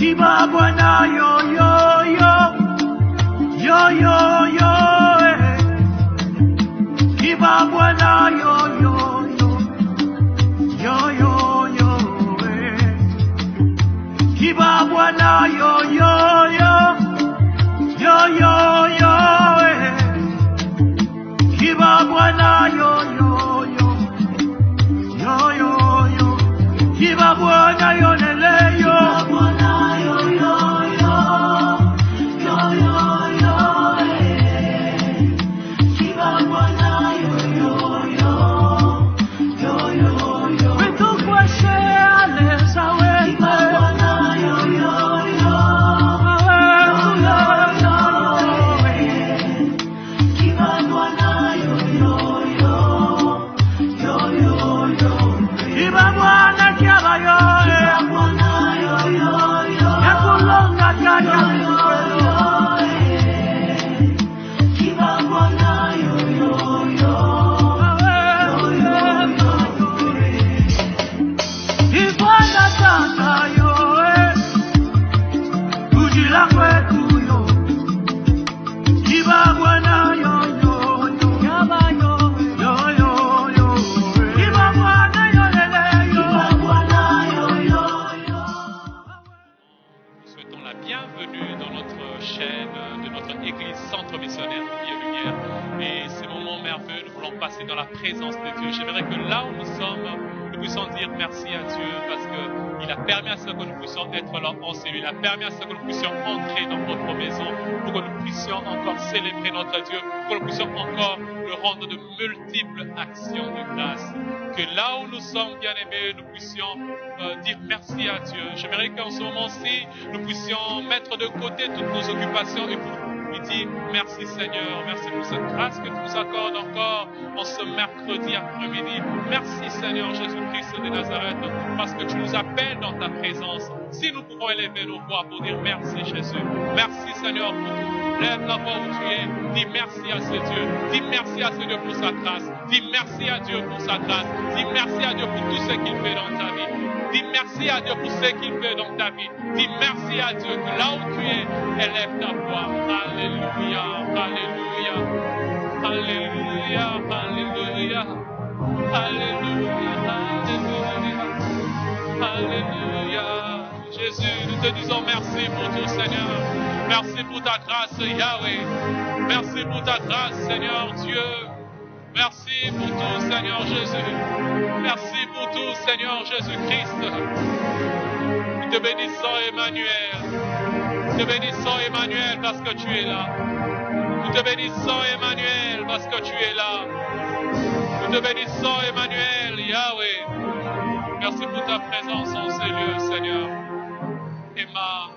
Kiba Bwana yo yo yo yo yo yo Kiba Bwana yo yo yo yo yo yo Kiba Bwana yo yo yo yo yo yo Kiba Bwana yo yo yo yo yo yo Kiba Bwana yo lele yo dans la présence de Dieu. J'aimerais que là où nous sommes, nous puissions dire merci à Dieu parce qu'il a permis à ce que nous puissions être là en celui. Il a permis à ce que nous puissions entrer dans notre maison pour que nous puissions encore célébrer notre Dieu, pour que nous puissions encore le rendre de multiples actions de grâce. Que là où nous sommes, bien-aimés, nous puissions dire merci à Dieu. J'aimerais qu'en ce moment-ci, nous puissions mettre de côté toutes nos occupations et pour lui dire merci Seigneur, merci pour cette grâce que tu nous accordes encore en ce mercredi après-midi. Merci Seigneur Jésus-Christ de Nazareth parce que tu nous appelles dans ta présence. Si nous pouvons élever nos voix pour dire merci Jésus, merci Seigneur pour tout. Lève la voix où tu es, dis merci à ce Dieu, dis merci à ce Dieu pour sa grâce, dis merci à Dieu pour sa grâce, dis merci à Dieu pour tout ce qu'il fait dans ta vie. Dis merci à Dieu pour ce qu'il fait dans ta vie. Dis merci à Dieu que là où tu es, élève ta voix. Alléluia, Alléluia, Alléluia, Alléluia, Alléluia, Alléluia, Alléluia. Jésus, nous te disons merci pour tout, Seigneur. Merci pour ta grâce, Yahweh. Merci pour ta grâce, Seigneur Dieu. Merci pour tout, Seigneur Jésus. Merci pour tout, Seigneur Jésus-Christ. Nous te bénissons, Emmanuel. Nous te bénissons, Emmanuel, parce que tu es là. Nous te bénissons, Emmanuel, parce que tu es là. Nous te bénissons, Emmanuel, Yahweh. Merci pour ta présence en ces lieux, Seigneur. Emma,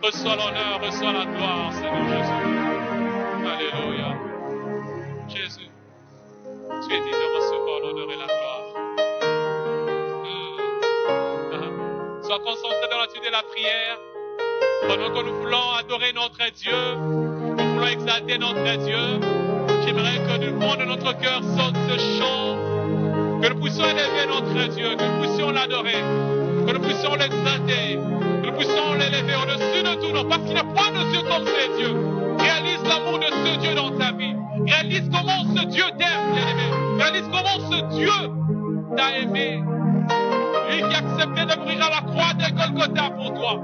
reçois l'honneur, reçois la gloire, Seigneur Jésus. Alléluia. Jésus, tu es dit de recevoir l'honneur et la gloire. Sois concentré dans l'attitude de la prière. Pendant que nous voulons adorer notre Dieu, nous voulons exalter notre Dieu. J'aimerais que du fond de notre cœur saute ce chant, que nous puissions élever notre Dieu, que nous puissions l'adorer, que nous puissions l'exalter, que nous puissions l'élever au-dessus de tout nom, parce qu'il n'y a point de Dieu comme ces dieux. Réalise l'amour de ce Dieu dans ta vie. Réalise comment ce Dieu t'aime, bien-aimé. Réalise comment ce Dieu t'a aimé. Lui qui a accepté de mourir à la croix de Golgotha pour toi.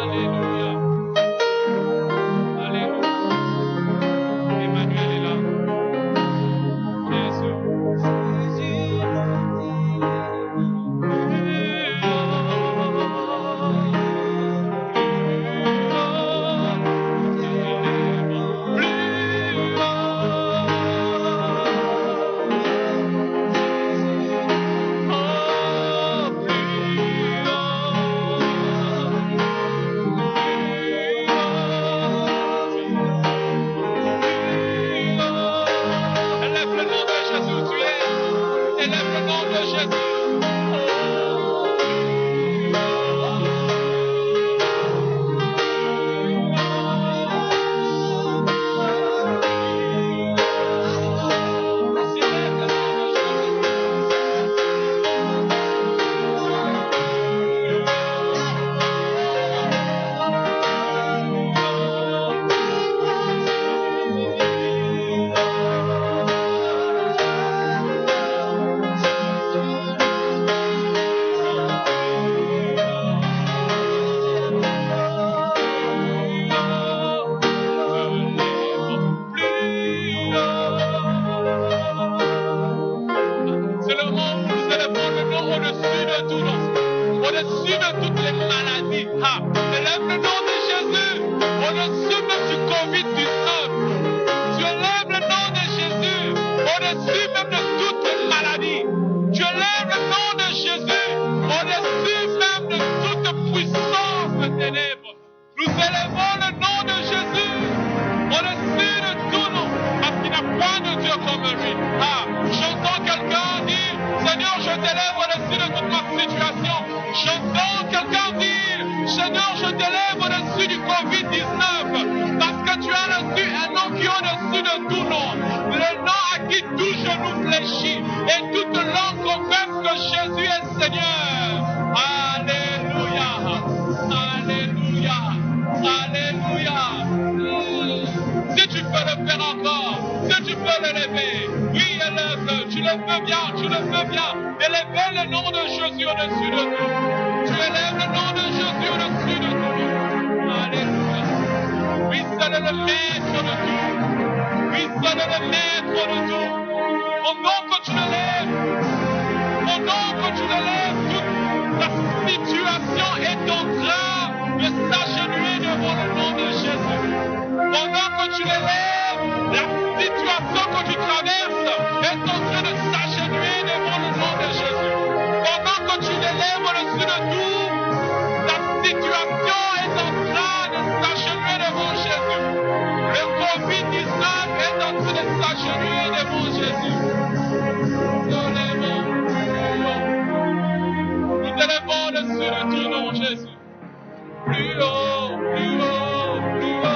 Alléluia. Alléluia. Emmanuel est là. Jésus. je t'élève au-dessus du Covid-19 parce que tu as reçu un nom qui est au-dessus de tout nom. Le nom à qui tout genou fléchit et toute langue confesse que Jésus est Seigneur. Alléluia. Alléluia. Alléluia. Si tu peux le faire encore, si tu peux l'élever, oui, élève-le, tu le peux bien, élevez le nom de Jésus au-dessus de tout. Tu élèves le nom de Jésus au-dessus de tout. Alléluia. Oui, seul est le maître de tout. Oui, seul est le maître de tout. Au nom que tu l'élèves, toute la situation est en train de s'agenouiller devant le nom de Jésus. Pendant que tu l'élèves, la situation que tu traverses est en train de s'agenouiller devant le nom de Jésus. Pendant que tu l'élèves au-dessus de tout, la situation est en train de s'agenouiller devant Jésus. Le Covid-19 est en train de s'agenouiller devant Jésus. Nous élevons au-dessus de tout nom, Jésus. Plus haut, plus haut, plus haut.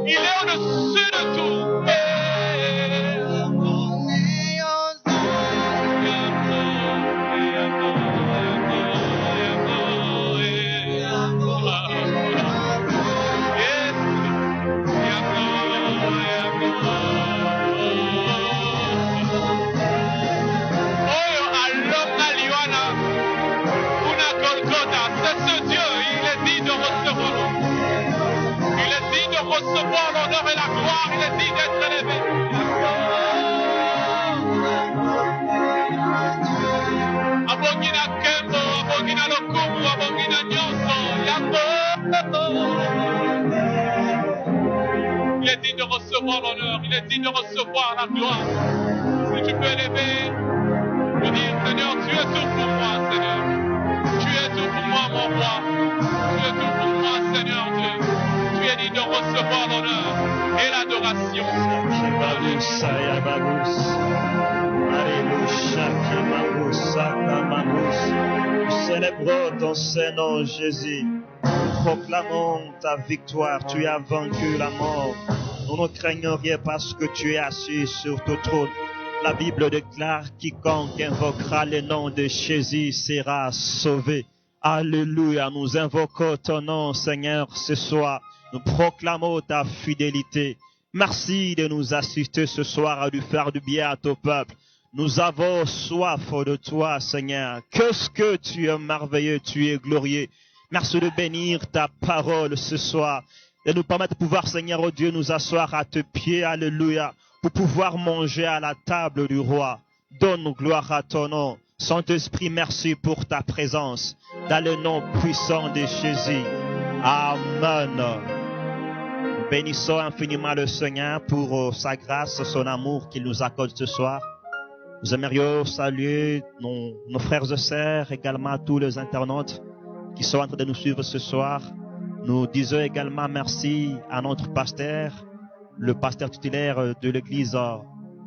Il est au-dessus de tout. Recevoir l'honneur et la gloire, il est dit d'être élevé. abongina kembo, abongina lokumu, abongina nyonso, il est digne de recevoir l'honneur, il est digne de recevoir la gloire. Si tu peux élever, me dire, Seigneur, tu es tout pour moi, Seigneur. Tu es tout pour moi, mon roi. Tu es tout pour moi, Seigneur Dieu. Tu es digne de recevoir l'honneur et l'adoration. Nous célébrons ton Saint-Nom, Jésus. Nous proclamons ta victoire. Tu as vaincu la mort. Nous ne craignons rien parce que tu es assis sur ton trône. La Bible déclare quiconque invoquera le nom de Jésus sera sauvé. Alléluia. Nous invoquons ton nom, Seigneur, ce soir. Nous proclamons ta fidélité. Merci de nous assister ce soir à lui faire du bien à ton peuple. Nous avons soif de toi, Seigneur. Qu'est-ce que tu es merveilleux, tu es glorieux. Merci de bénir ta parole ce soir. De nous permettre de pouvoir, Seigneur, oh Dieu, nous asseoir à tes pieds, alléluia, pour pouvoir manger à la table du roi. Donne gloire à ton nom. Saint-Esprit, merci pour ta présence. Dans le nom puissant de Jésus. Amen. Nous bénissons infiniment le Seigneur pour sa grâce, son amour qu'il nous accorde ce soir. Nous aimerions saluer nos frères et sœurs, également tous les internautes qui sont en train de nous suivre ce soir. Nous disons également merci à notre pasteur, le pasteur titulaire de l'église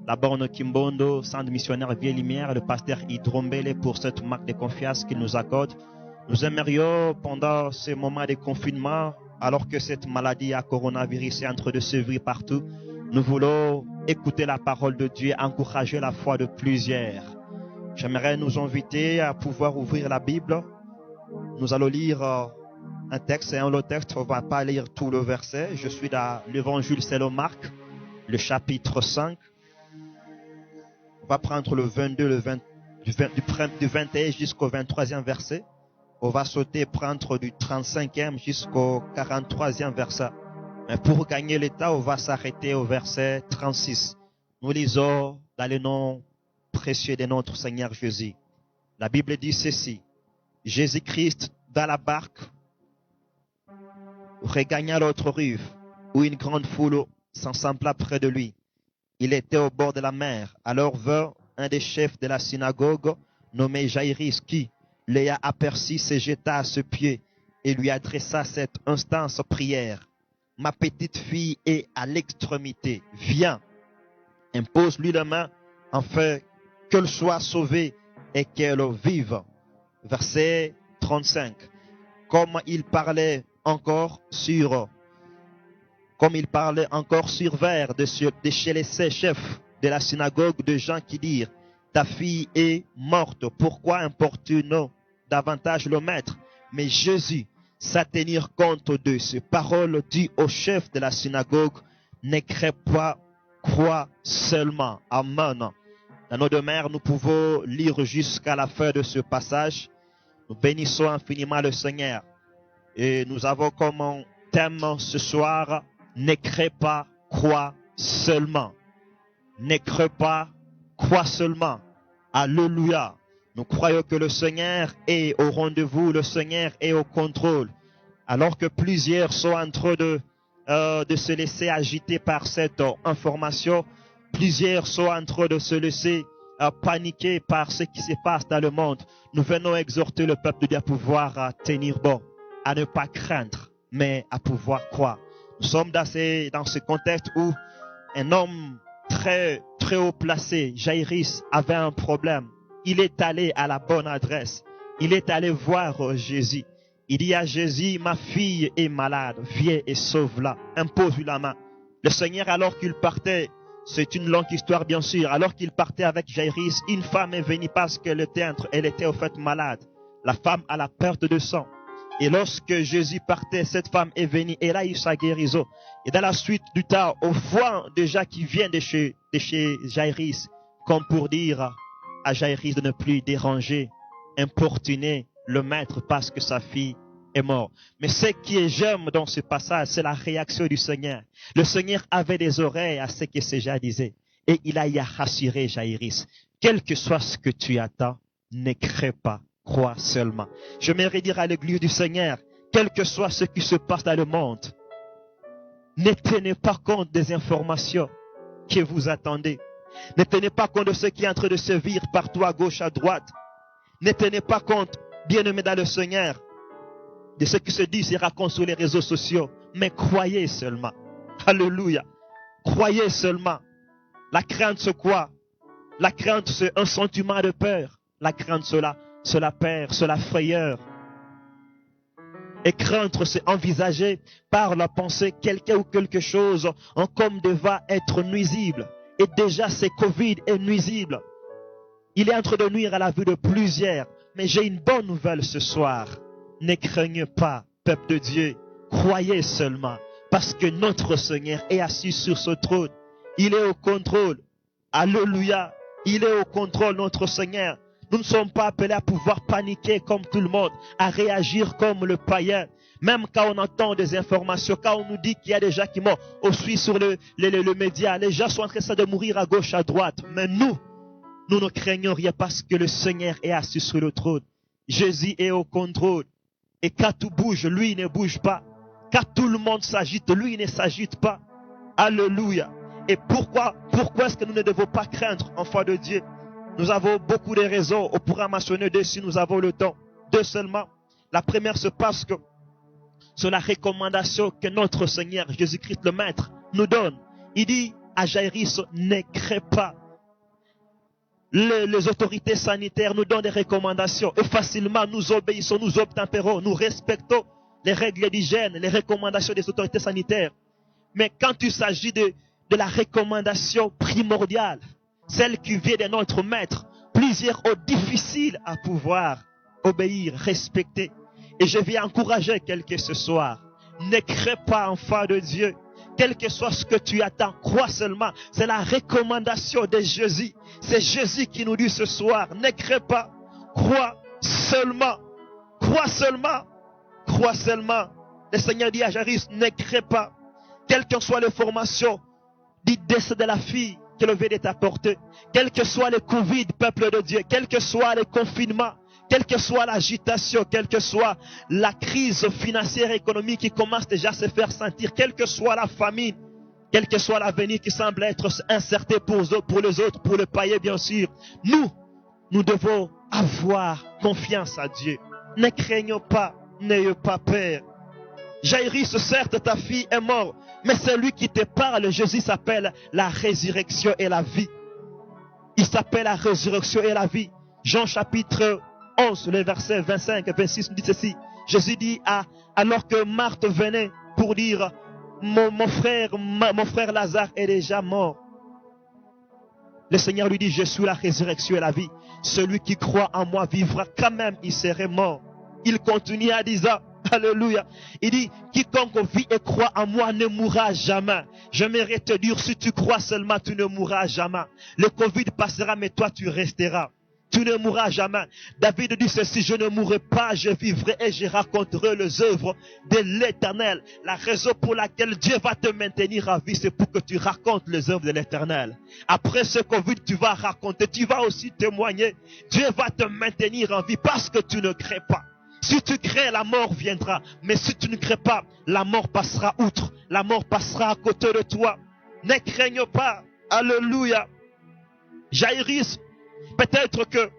La Borne Kimbondo, centre missionnaire Vieille Lumière, le pasteur Idrombele pour cette marque de confiance qu'il nous accorde. Nous aimerions pendant ces moments de confinement, alors que cette maladie à coronavirus est en train de sévir partout, nous voulons écouter la parole de Dieu, encourager la foi de plusieurs. J'aimerais nous inviter à pouvoir ouvrir la Bible. Nous allons lire un texte et un autre texte. On ne va pas lire tout le verset. Je suis dans l'évangile selon Marc, le chapitre 5. On va prendre le 22, du 21 jusqu'au 23e verset. On va sauter, prendre du 35e jusqu'au 43e verset. Mais pour gagner le temps, on va s'arrêter au verset 36. Nous lisons dans le nom précieux de notre Seigneur Jésus. La Bible dit ceci. Jésus-Christ, dans la barque, regagna l'autre rive, où une grande foule s'assembla près de lui. Il était au bord de la mer. Alors vint un des chefs de la synagogue, nommé Jaïrus, qui, l'ayant aperçu, se jeta à ses pieds et lui adressa cette instance prière. Ma petite fille est à l'extrémité. Viens, impose-lui la main, afin qu'elle soit sauvée et qu'elle vive. Verset 35. Comme il parlait encore sur vers de chez les chefs de la synagogue de gens qui dirent, ta fille est morte, pourquoi importune davantage le maître? Mais Jésus, sans tenir compte de ces paroles, dit au chef de la synagogue, ne crée pas, crois seulement. Amen. Dans nos demeures, nous pouvons lire jusqu'à la fin de ce passage. Nous bénissons infiniment le Seigneur. Et nous avons comme thème ce soir, ne crée pas, crois seulement. Ne crée pas, crois seulement. Alléluia. Nous croyons que le Seigneur est au rendez-vous, le Seigneur est au contrôle. Alors que plusieurs sont en train de se laisser agiter par cette information, plusieurs sont en train de se laisser paniquer par ce qui se passe dans le monde. Nous venons exhorter le peuple de Dieu à pouvoir tenir bon, à ne pas craindre, mais à pouvoir croire. Nous sommes dans ce contexte où un homme très haut placé, Jaïrus, avait un problème. Il est allé à la bonne adresse. Il est allé voir Jésus. Il dit à Jésus, ma fille est malade, viens et sauve-la. Impose-lui la main. Le Seigneur, alors qu'il partait, c'est une longue histoire bien sûr, alors qu'il partait avec Jaïrus, une femme est venue parce qu'elle était au fait malade. La femme a la perte de sang. Et lorsque Jésus partait, cette femme est venue, elle a eu sa guérison. Et dans la suite du temps, on voit déjà qui vient de chez Jaïrus, comme pour dire à Jaïrus de ne plus déranger, importuner le maître parce que sa fille est morte. Mais ce qui est j'aime dans ce passage, c'est la réaction du Seigneur. Le Seigneur avait des oreilles à ce que ces gens disaient. Et il a rassuré Jaïrus. Quel que soit ce que tu attends, Ne crains pas, crois seulement. J'aimerais dire à l'église du Seigneur, quel que soit ce qui se passe dans le monde, ne tenez pas compte des informations que vous attendez. Ne tenez pas compte de ce qui est en train de se vivre partout à gauche, à droite. Ne tenez pas compte, bien-aimés dans le Seigneur, de ce qui se dit, se raconte sur les réseaux sociaux. Mais croyez seulement. Alléluia. Croyez seulement. La crainte, c'est quoi? La crainte, c'est un sentiment de peur. La crainte, c'est la peur, c'est la frayeur. Et craindre, c'est envisager par la pensée quelqu'un ou quelque chose en comme devant être nuisible. Et déjà, c'est Covid est nuisible. Il est en train de nuire à la vue de plusieurs. Mais j'ai une bonne nouvelle ce soir. Ne craignez pas, peuple de Dieu. Croyez seulement. Parce que notre Seigneur est assis sur ce trône. Il est au contrôle. Alléluia. Il est au contrôle, notre Seigneur. Nous ne sommes pas appelés à pouvoir paniquer comme tout le monde, à réagir comme le païen. Même quand on entend des informations, quand on nous dit qu'il y a des gens qui meurent, on suit sur le média, les gens sont en train de mourir à gauche, à droite. Mais nous ne craignons rien parce que le Seigneur est assis sur le trône. Jésus est au contrôle. Et quand tout bouge, lui ne bouge pas. Quand tout le monde s'agite, lui ne s'agite pas. Alléluia. Et pourquoi est-ce que nous ne devons pas craindre, enfants de Dieu? Nous avons beaucoup de raisons. On pourra mentionner deux si nous avons le temps. Deux seulement. La première, c'est parce que c'est la recommandation que notre Seigneur Jésus-Christ le Maître nous donne. Il dit à Jairus, ne crains pas. Les autorités sanitaires nous donnent des recommandations. Et facilement, nous obéissons, nous obtempérons, nous respectons les règles d'hygiène, les recommandations des autorités sanitaires. Mais quand il s'agit de la recommandation primordiale, celle qui vient de notre Maître, plusieurs ont difficile à pouvoir obéir, respecter. Et je viens encourager quelqu'un ce soir. Ne crains pas, enfant de Dieu. Quel que soit ce que tu attends, crois seulement. C'est la recommandation de Jésus. C'est Jésus qui nous dit ce soir, ne crains pas, crois seulement. Crois seulement. Crois seulement. Le Seigneur dit à Jairus, ne crains pas. Quelle que soit l'information du décès de la fille que le vient t'apporter, quel que soit le Covid, peuple de Dieu, quel que soit le confinement, quelle que soit l'agitation, quelle que soit la crise financière et économique qui commence déjà à se faire sentir, quelle que soit la famine, quel que soit l'avenir qui semble être incertain pour les autres, pour le païen bien sûr, nous devons avoir confiance à Dieu. Ne craignons pas, n'ayez pas peur. Jairus, certes, ta fille est morte, mais celui qui te parle, Jésus, s'appelle la résurrection et la vie. Il s'appelle la résurrection et la vie. Jean chapitre 11, le verset 25 et 26 nous dit ceci. Jésus dit, alors que Marthe venait pour dire, mon frère Lazare est déjà mort. Le Seigneur lui dit, je suis la résurrection et la vie. Celui qui croit en moi vivra quand même, il serait mort. Il continue à dire, alléluia. Il dit, quiconque vit et croit en moi ne mourra jamais. J'aimerais te dire, si tu crois seulement, tu ne mourras jamais. Le Covid passera, mais toi, tu resteras. Tu ne mourras jamais. David dit ceci, je ne mourrai pas, je vivrai et je raconterai les œuvres de l'Éternel. La raison pour laquelle Dieu va te maintenir en vie, c'est pour que tu racontes les œuvres de l'Éternel. Après ce Covid, tu vas raconter, tu vas aussi témoigner. Dieu va te maintenir en vie parce que tu ne crées pas. Si tu crées, la mort viendra. Mais si tu ne crées pas, la mort passera outre. La mort passera à côté de toi. Ne craigne pas. Alléluia. Jairus, peut-être que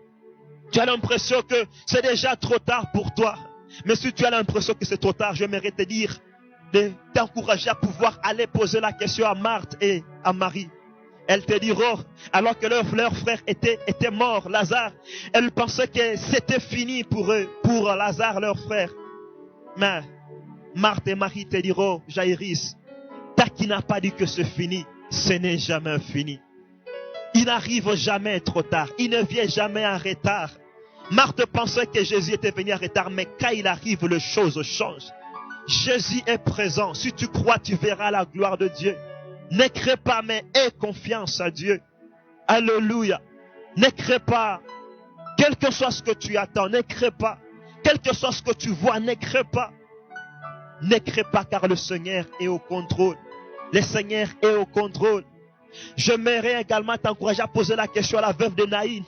tu as l'impression que c'est déjà trop tard pour toi. Mais si tu as l'impression que c'est trop tard, j'aimerais te dire de t'encourager à pouvoir aller poser la question à Marthe et à Marie. Elles te diront, alors que leur frère était mort, Lazare, elles pensaient que c'était fini pour eux, pour Lazare, leur frère. Mais Marthe et Marie te diront, Jairus, toi qui n'as pas dit que c'est fini, ce n'est jamais fini. Il n'arrive jamais trop tard. Il ne vient jamais en retard. Marthe pensait que Jésus était venu en retard, mais quand il arrive, les choses changent. Jésus est présent. Si tu crois, tu verras la gloire de Dieu. Ne crée pas, mais aie confiance à Dieu. Alléluia. Ne crée pas. Quel que soit ce que tu attends, ne crée pas. Quel que soit ce que tu vois, ne crée pas. Ne crée pas, car le Seigneur est au contrôle. Le Seigneur est au contrôle. J'aimerais également t'encourager à poser la question à la veuve de Naïn.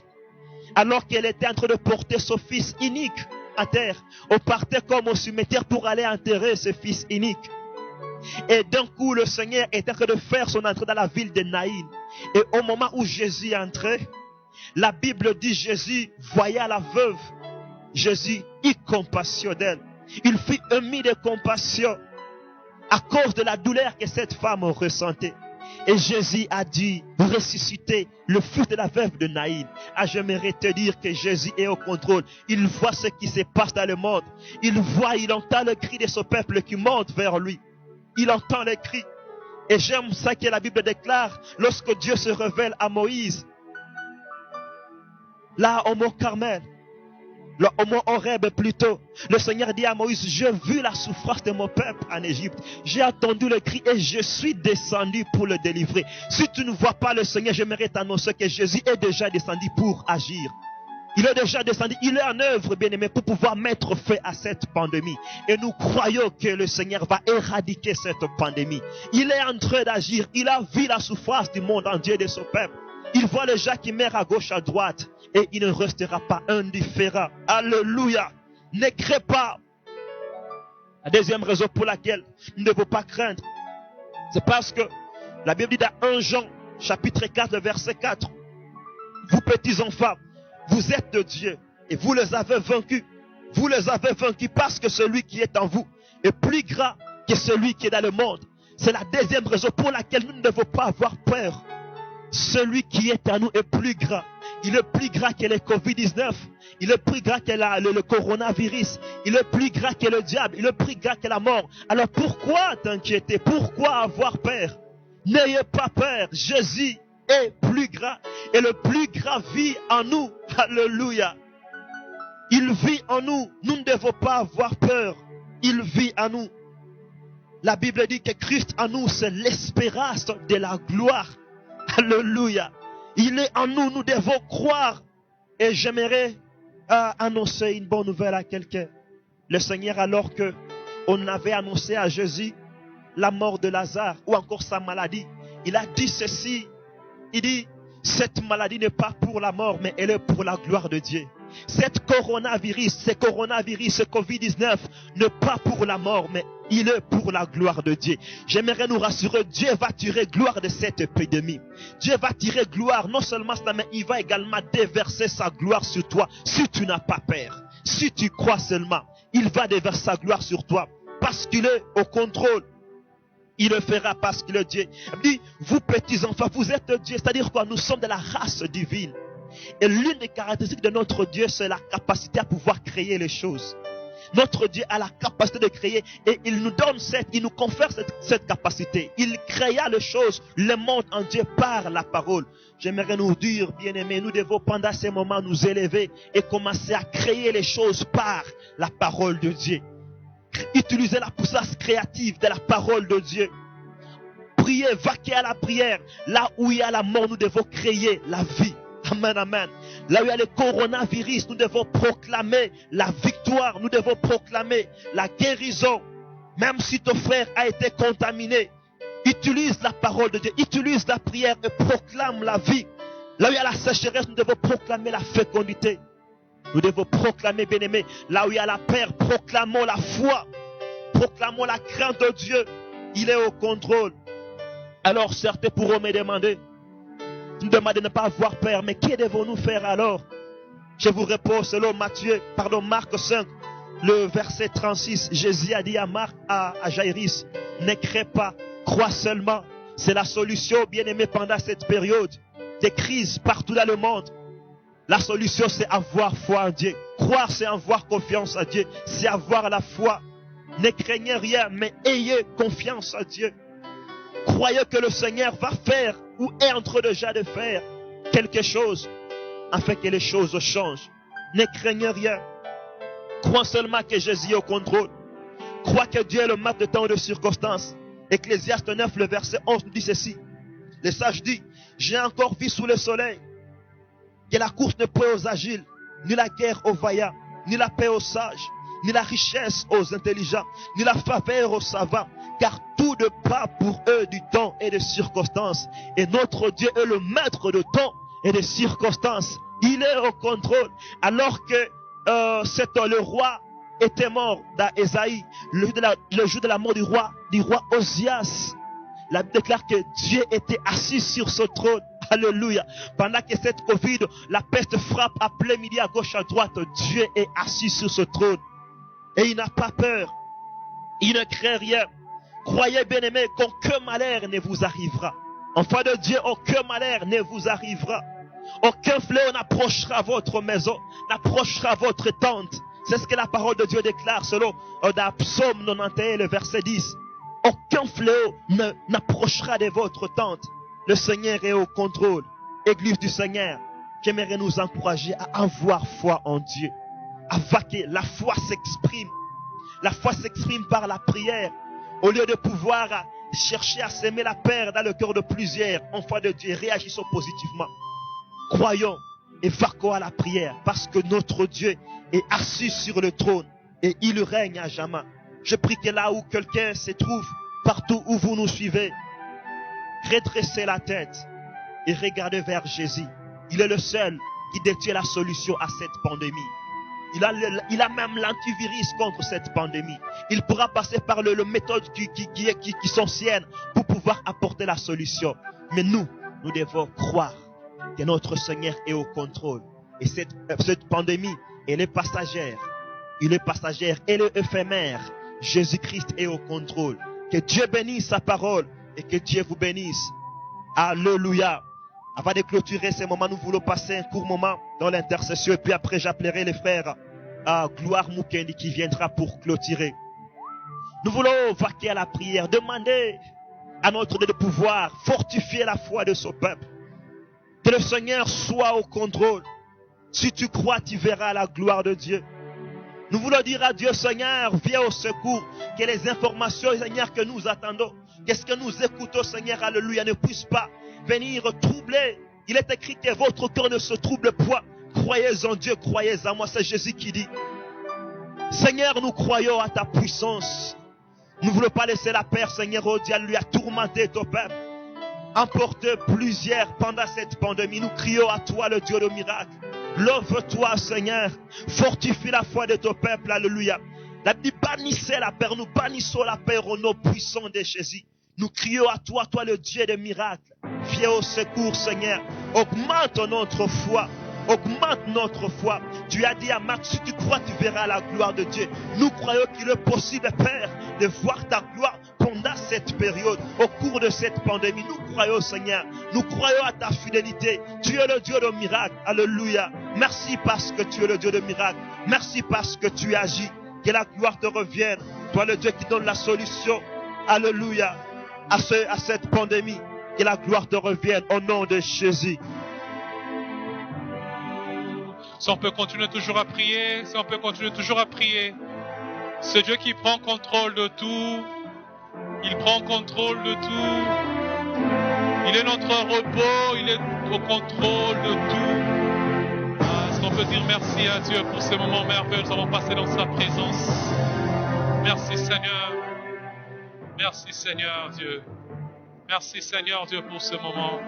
alors qu'elle était en train de porter son fils unique à terre, on partait comme au cimetière pour aller enterrer ce fils unique. Et d'un coup, le Seigneur était en train de faire son entrée dans la ville de Naïn. Et au moment où Jésus entrait, la Bible dit Jésus voyait la veuve. Jésus eut compassion d'elle. Il fut ému de compassion à cause de la douleur que cette femme ressentait. Et Jésus a dit ressusciter le fils de la veuve de Naïn. Ah, j'aimerais te dire que Jésus est au contrôle. Il voit ce qui se passe dans le monde. Il voit, il entend le cri de son peuple qui monte vers lui. Il entend les cris. Et j'aime ça que la Bible déclare lorsque Dieu se révèle à Moïse. Là, au mont Carmel, au mont Horeb plutôt, le Seigneur dit à Moïse, j'ai vu la souffrance de mon peuple en Égypte. J'ai entendu le cri et je suis descendu pour le délivrer. Si tu ne vois pas le Seigneur, j'aimerais t'annoncer que Jésus est déjà descendu pour agir. Il est déjà descendu, il est en œuvre, bien-aimé, pour pouvoir mettre fin à cette pandémie. Et nous croyons que le Seigneur va éradiquer cette pandémie. Il est en train d'agir, il a vu la souffrance du monde entier et de son peuple. Il voit les gens qui meurent à gauche, à droite. Et il ne restera pas indifférent. Alléluia. Ne crée pas. La deuxième raison pour laquelle nous ne devons pas craindre, c'est parce que la Bible dit dans 1 Jean, chapitre 4, verset 4. Vous petits enfants, vous êtes de Dieu et vous les avez vaincus. Vous les avez vaincus parce que celui qui est en vous est plus grand que celui qui est dans le monde. C'est la deuxième raison pour laquelle nous ne devons pas avoir peur. Celui qui est en nous est plus grand. Il est plus grand que le Covid-19. Il est plus grand que le coronavirus. Il est plus grand que le diable. Il est plus grand que la mort. Alors pourquoi t'inquiéter? Pourquoi avoir peur? N'ayez pas peur. Jésus est plus grand. Et le plus grand vit en nous. Alléluia. Il vit en nous. Nous ne devons pas avoir peur. Il vit en nous. La Bible dit que Christ en nous, c'est l'espérance de la gloire. Alléluia. Il est en nous, nous devons croire. Et j'aimerais annoncer une bonne nouvelle à quelqu'un. Le Seigneur, alors que on avait annoncé à Jésus la mort de Lazare ou encore sa maladie, il a dit ceci. Il dit, cette maladie n'est pas pour la mort, mais elle est pour la gloire de Dieu. Cette coronavirus, ce Covid-19 n'est pas pour la mort, mais il est pour la gloire de Dieu. J'aimerais nous rassurer, Dieu va tirer gloire de cette épidémie. Dieu va tirer gloire, non seulement ça, mais il va également déverser sa gloire sur toi. Si tu n'as pas peur, si tu crois seulement, il va déverser sa gloire sur toi. Parce qu'il est au contrôle. Il le fera parce qu'il est Dieu. Il dit, vous petits enfants, vous êtes Dieu. C'est-à-dire quoi? Nous sommes de la race divine. Et l'une des caractéristiques de notre Dieu, c'est la capacité à pouvoir créer les choses. Notre Dieu a la capacité de créer et il nous donne il nous confère cette capacité. Il créa les choses, le monde entier par la parole. J'aimerais nous dire, bien-aimés, nous devons pendant ces moments nous élever et commencer à créer les choses par la parole de Dieu. Utiliser la puissance créative de la parole de Dieu. Prier, vaquer à la prière. Là où il y a la mort, nous devons créer la vie. Amen, amen. Là où il y a le coronavirus, nous devons proclamer la victoire. Nous devons proclamer la guérison. Même si ton frère a été contaminé, utilise la parole de Dieu. Utilise la prière et proclame la vie. Là où il y a la sécheresse, nous devons proclamer la fécondité. Nous devons proclamer, bien-aimés, là où il y a la peur, proclamons la foi. Proclamons la crainte de Dieu. Il est au contrôle. Alors certains pourront me demander, de ne pas avoir peur, mais que devons-nous faire alors? Je vous réponds selon Marc 5, le verset 36. Jésus a dit à Jairus, ne crains pas, crois seulement. C'est la solution, bien-aimé, pendant cette période de crise partout dans le monde. La solution, c'est avoir foi en Dieu. Croire, c'est avoir confiance en Dieu. C'est avoir la foi. Ne craignez rien, mais ayez confiance en Dieu. Croyez que le Seigneur va faire ou est en train déjà de faire quelque chose afin que les choses changent. Ne craignez rien. Crois seulement que Jésus est au contrôle. Crois que Dieu est le maître de temps et de circonstances. Ecclésiaste 9, le verset 11 nous dit ceci. Le sage dit, j'ai encore vu sous le soleil que la course n'est pas aux agiles, ni la guerre aux vaillants, ni la paix aux sages, ni la richesse aux intelligents, ni la faveur aux savants, car tout dépend pour eux du temps et des circonstances. Et notre Dieu est le maître de temps et des circonstances. Il est au contrôle. Alors que le roi était mort d'Ésaïe, le jour de la mort du roi Osias, la Bible déclare que Dieu était assis sur ce trône. Alléluia. Pendant que cette Covid, la peste frappe à plein midi à gauche à droite, Dieu est assis sur ce trône. Et il n'a pas peur. Il ne craint rien. Croyez bien aimés qu'aucun malheur ne vous arrivera. Enfant de Dieu, aucun malheur ne vous arrivera. Aucun fléau n'approchera votre maison, n'approchera votre tente. C'est ce que la parole de Dieu déclare selon dans Psaume 91, le verset 10. Aucun fléau n'approchera de votre tente. Le Seigneur est au contrôle. Église du Seigneur, j'aimerais nous encourager à avoir foi en Dieu. À vaquer. La foi s'exprime. La foi s'exprime par la prière. Au lieu de pouvoir chercher à s'aimer la paix dans le cœur de plusieurs enfants de Dieu, réagissons positivement. Croyons et vaquons à la prière parce que notre Dieu est assis sur le trône et il règne à jamais. Je prie que là où quelqu'un se trouve, partout où vous nous suivez, redressez la tête et regardez vers Jésus. Il est le seul qui détient la solution à cette pandémie. Il a même l'antivirus contre cette pandémie. Il pourra passer par le méthode qui sont siennes pour pouvoir apporter la solution. Mais nous devons croire que notre Seigneur est au contrôle. Et cette pandémie, elle est passagère. Elle est passagère, elle est éphémère. Jésus-Christ est au contrôle. Que Dieu bénisse sa parole et que Dieu vous bénisse. Alléluia. Avant de clôturer ces moments, nous voulons passer un court moment dans l'intercession. Et puis après, j'appellerai les frères à Gloire Mukendi qui viendra pour clôturer. Nous voulons vaquer à la prière, demander à notre Dieu de pouvoir fortifier la foi de ce peuple. Que le Seigneur soit au contrôle. Si tu crois, tu verras la gloire de Dieu. Nous voulons dire à Dieu, Seigneur, viens au secours. Que les informations, Seigneur, que nous attendons, qu'est-ce que nous écoutons, Seigneur, alléluia, ne puissent pas venir troubler. Il est écrit que votre cœur ne se trouble point. Croyez en Dieu, croyez en moi. C'est Jésus qui dit. Seigneur, nous croyons à ta puissance. Nous ne voulons pas laisser la paix, Seigneur, oh Dieu, lui a tourmenté ton peuple. Emporter plusieurs pendant cette pandémie. Nous crions à toi, le Dieu de miracle. Lève-toi, Seigneur. Fortifie la foi de ton peuple. Alléluia. La Bible bannissait la paix. Nous bannissons la paix au nom puissant de Jésus. Nous crions à toi, toi le Dieu de miracles. Viens au secours, Seigneur. Augmente notre foi. Augmente notre foi. Tu as dit à Marc, si tu crois, tu verras la gloire de Dieu. Nous croyons qu'il est possible, Père, de voir ta gloire pendant cette période, au cours de cette pandémie. Nous croyons, Seigneur. Nous croyons à ta fidélité. Tu es le Dieu de miracles. Alléluia. Merci parce que tu es le Dieu de miracles. Merci parce que tu agis. Que la gloire te revienne. Toi, le Dieu qui donne la solution. Alléluia. À cette pandémie. Que la gloire te revienne au nom de Jésus. Si on peut continuer toujours à prier, si on peut continuer toujours à prier. Ce Dieu qui prend contrôle de tout, il prend contrôle de tout. Il est notre repos, il est au contrôle de tout. Est-ce qu'on peut dire merci à Dieu pour ce moment merveilleux que nous avons passé dans sa présence? Merci Seigneur. Merci Seigneur Dieu. Merci Seigneur Dieu pour ce moment.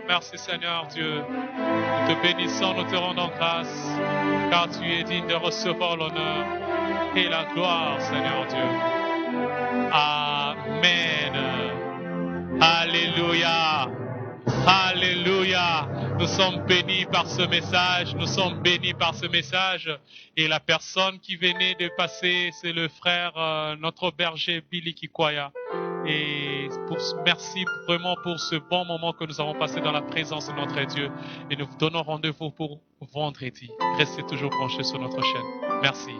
Merci Seigneur Dieu. Nous te bénissons, nous te rendons grâce, car tu es digne de recevoir l'honneur et la gloire, Seigneur Dieu. Amen. Alléluia. Alléluia. Nous sommes bénis par ce message. Nous sommes bénis par ce message. Et la personne qui venait de passer, c'est le frère, notre berger Billy Kikwaya. Et merci vraiment pour ce bon moment que nous avons passé dans la présence de notre Dieu. Et nous vous donnons rendez-vous pour vendredi. Restez toujours branchés sur notre chaîne. Merci.